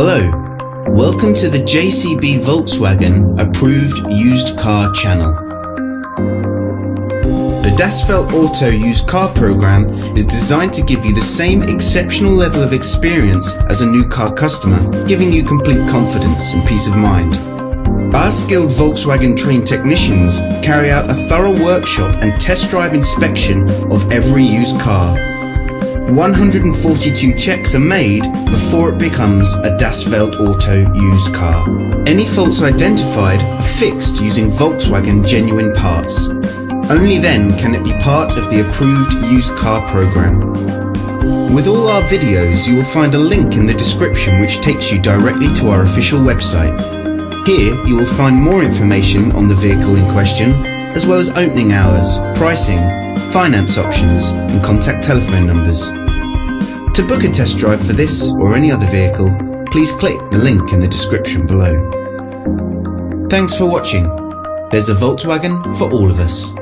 Hello, welcome to the JCB Volkswagen approved used car channel. The Das Feld Auto used car program is designed to give you the same exceptional level of experience as a new car customer, giving you complete confidence and peace of mind. Our skilled Volkswagen trained technicians carry out a thorough workshop and test drive inspection of every used car. 142 checks are made before it becomes a Das Feld Auto used car. Any faults identified are fixed using Volkswagen genuine parts. Only then can it be part of the approved used car program. With all our videos, you will find a link in the description which takes you directly to our official website. Here you will find more information on the vehicle in question, as well as opening hours, pricing, finance options and contact telephone numbers. To book a test drive for this or any other vehicle, please click the link in the description below. Thanks for watching. There's a Volkswagen for all of us.